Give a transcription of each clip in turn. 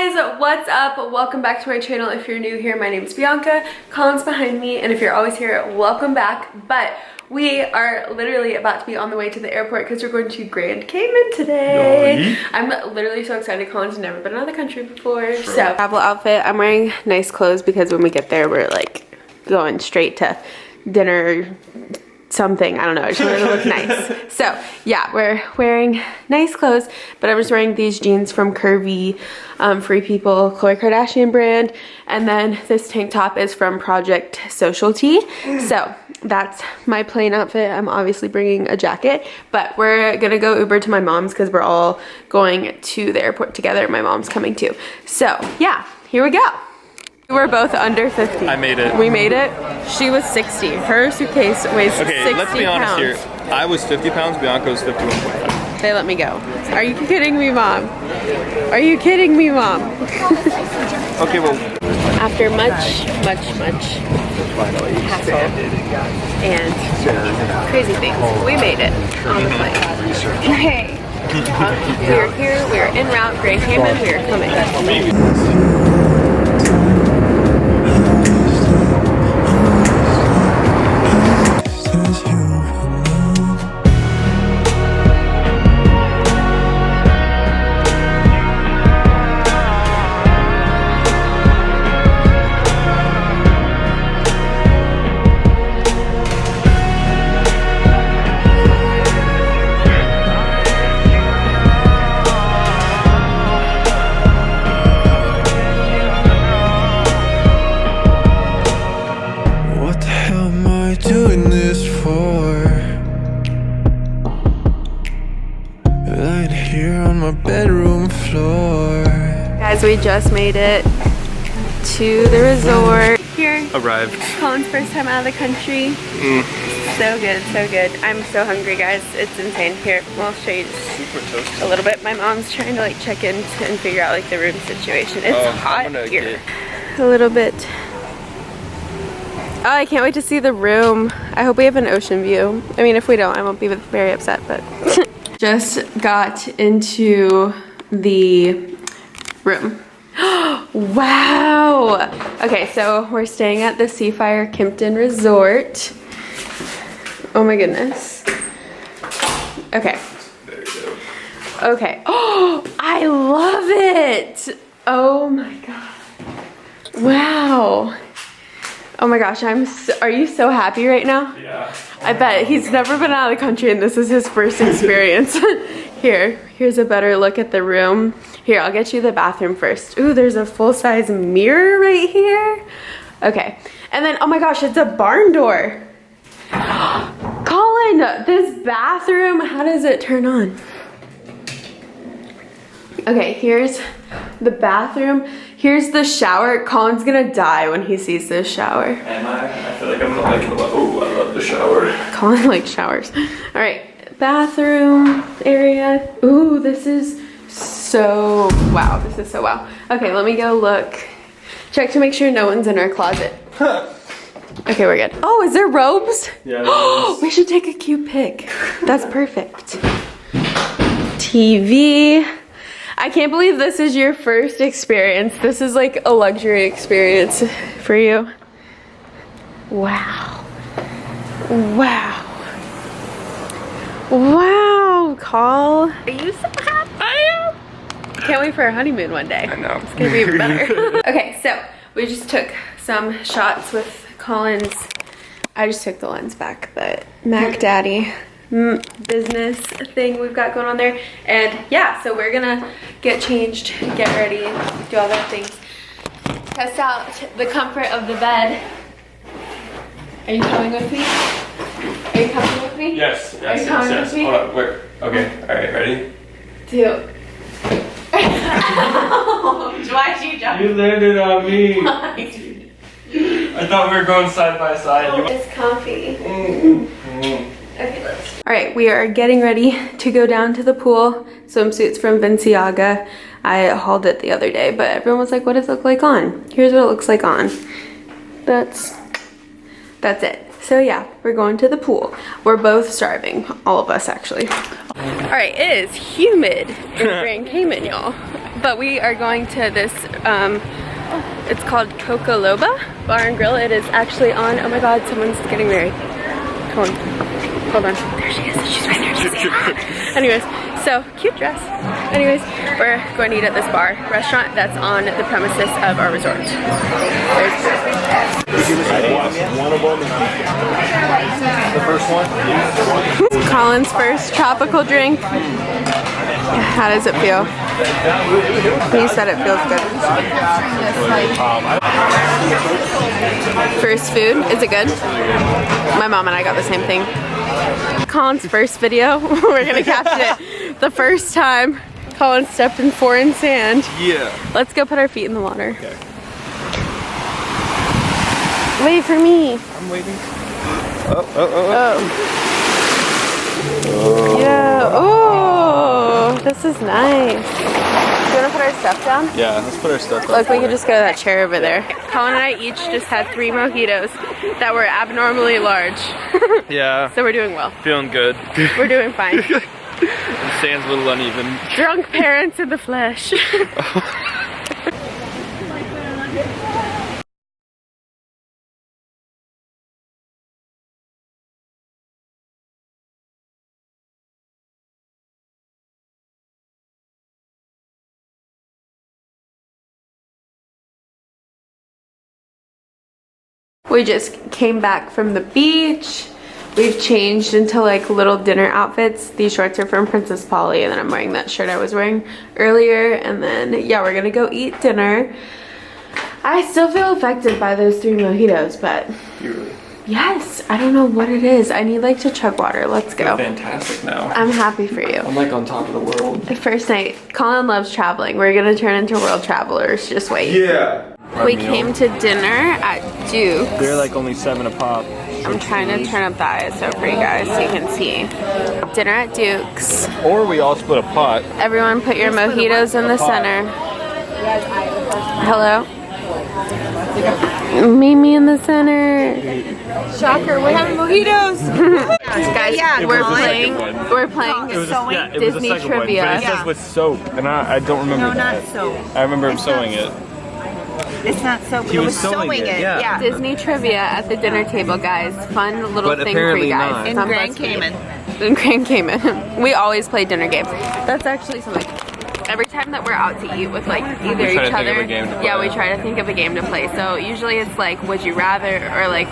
guys, what's up? Welcome back to my channel. If you're new here, my name is Bianca. Colin's behind me, and if you're always here, welcome back. But we are literally about to be on the way to the airport because we're going to Grand Cayman today. I'm literally so excited. Colin's never been out of the country before. So, travel outfit. I'm wearing nice clothes because when we get there, we're like going straight to dinner. Something, I don't know, I just wanted to look nice. So yeah, we're wearing nice clothes, but I'm just wearing these jeans from Curvy, Free People, Khloe Kardashian brand, and then this tank top is from Project Social Tee. So that's my plain outfit. I'm obviously bringing a jacket, but we're gonna go Uber to my mom's because we're all going to the airport together. My mom's coming too. So yeah, here we go. We're both under 50. I made it. We made it. She was 60. Her suitcase weighs 60 pounds. Okay, let's be honest here. I was 50 pounds, Bianca was 51.5. They let me go. Are you kidding me, Mom? Are you kidding me, Mom? Okay, well. After much hassle and crazy things, we made it on the plane. Hey. We're here, we're en route, Grand Cayman, we're coming. Guys, we just made it to the resort. Here, arrived. Colin's first time out of the country. So good, so good. I'm so hungry, guys. It's insane. Here, I'll show you just a little bit. My mom's trying to like check in and figure out like the room situation. It's hot here. A little bit. Oh, I can't wait to see the room. I hope we have an ocean view. I mean, if we don't, I won't be very upset, but. Just got into the room. Wow. Okay, so we're staying at the Seafire Kimpton Resort. Oh my goodness. Okay. There you go. Okay. Oh, I love it. Oh my god. Wow. Oh my gosh, are you so happy right now? Yeah. I bet he's never been out of the country and this is his first experience. Here's a better look at the room. Here, I'll get you the bathroom first. Ooh, there's a full-size mirror right here. Okay, and then, oh my gosh, it's a barn door. Colin, this bathroom, how does it turn on? Okay, here's the bathroom. Here's the shower. Colin's gonna die when he sees this shower. Am I? I feel like I'm not liking it. Oh, I love the shower. Colin likes showers. All right, bathroom area. Ooh, this is so wow. This is so wow. Okay, let me go look. Check to make sure no one's in our closet. Okay, we're good. Oh, is there robes? Yeah, there is. We should take a cute pic. That's perfect. TV. I can't believe this is your first experience. This is like a luxury experience for you. Wow. Wow. Wow, Col. Are you so happy? I am. Can't wait for our honeymoon one day. I know. It's gonna be even better. Okay, so we just took some shots with Colin's. I just took the lens back, but Mac Daddy business thing we've got going on there. And yeah, so we're gonna get changed, get ready, do all those things, test out the comfort of the bed. Are you coming with me? Are you coming with me? Yes, Are you coming with me? Hold on, wait. Okay, alright, ready? 2. Why'd you jump? You landed on me. Why? I thought we were going side by side. Oh, it's comfy. Okay, let's. All right, we are getting ready to go down to the pool. Swimsuits from Balenciaga. I hauled it the other day, but everyone was like, what does it look like on? Here's what it looks like on. That's it. So yeah, we're going to the pool. We're both starving, all of us actually. All right, it is humid in Grand Cayman, y'all. But we are going to this, it's called Coca Loba Bar and Grill. It is actually on, oh my god, someone's getting married. Hold on. There she is. She's right there. Anyways, so cute dress. Anyways, we're going to eat at this bar restaurant that's on the premises of our resort. The first one? Colin's first tropical drink. How does it feel? He said it feels good. First food, is it good? My mom and I got the same thing. Colin's first video, we're gonna caption it. The first time Colin stepped in foreign sand. Yeah. Let's go put our feet in the water. Okay. Wait for me. I'm waiting. Oh. Yeah. Oh, this is nice. Do you want to put our stuff down? Yeah, let's put our stuff down. Look, we could just go to that chair over there. Colin and I each just had 3 mojitos that were abnormally large. Yeah. So we're doing well. Feeling good. We're doing fine. The sand's a little uneven. Drunk parents in the flesh. We just came back from the beach. We've changed into like little dinner outfits. These shorts are from Princess Polly, and then I'm wearing that shirt I was wearing earlier. And then, yeah, we're gonna go eat dinner. I still feel affected by those 3 mojitos, but yes, I don't know what it is. I need like to chug water. Let's go. Fantastic now. I'm happy for you. I'm like on top of the world. The first night, Colin loves traveling. We're gonna turn into world travelers. Just wait. Yeah. We came to dinner at Duke's. They're like only 7 a pop. I'm trying to turn up the ISO for you guys so you can see. Dinner at Duke's. Or we all split a pot. Everyone put your mojitos in the center. Hello? Mimi in the center. Shocker, we're having mojitos. Guys, Yeah, we're Colin. playing Sewing? Disney trivia. But it says with soap, and I don't remember No, not that. soap. I remember him It's not sewing it. It's not so. He was sewing it, yeah. Disney trivia at the dinner table, guys. Fun little But thing for apparently you guys. not. In It's on Grand BuzzFeed. Cayman. In Grand Cayman. We always play dinner games. That's actually something. Every time that we're out to eat with like either We try each to think of other, a game to yeah, play. we try to think of a game to play. So usually it's like, would you rather, or like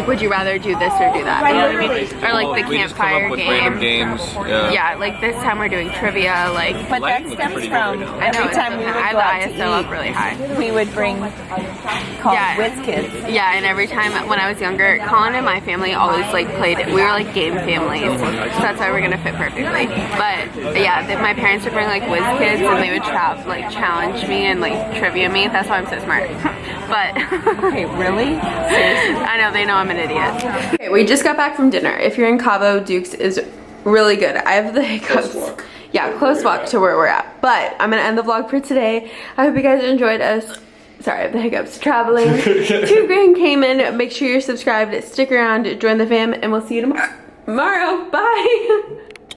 would you rather do this or do that? You know what I mean? Or like the We just come campfire up with game. random games. Yeah. Yeah, like this time we're doing trivia. Like But that Lighting looks stems pretty from good right now. I know every time we would I go have out the to ISO up eat, really high. we would bring called Yeah. Whiz Kids. Yeah, and every time when I was younger, Colin and my family always like played. We were like game families, so that's why we're gonna fit perfectly. But yeah, my parents would bring like Whiz Kids, and they would challenge me and like trivia me. That's why I'm so smart. But Okay, really? I know they know I'm an idiot. Okay, we just got back from dinner. If you're in Cabo, Duke's is really good. I have the hiccups. Yeah, close walk to where we're at. But I'm gonna end the vlog for today. I hope you guys enjoyed us. Sorry, I have the hiccups. Traveling to Grand Cayman. Make sure you're subscribed. Stick around, join the fam, and we'll see you tomorrow. Bye.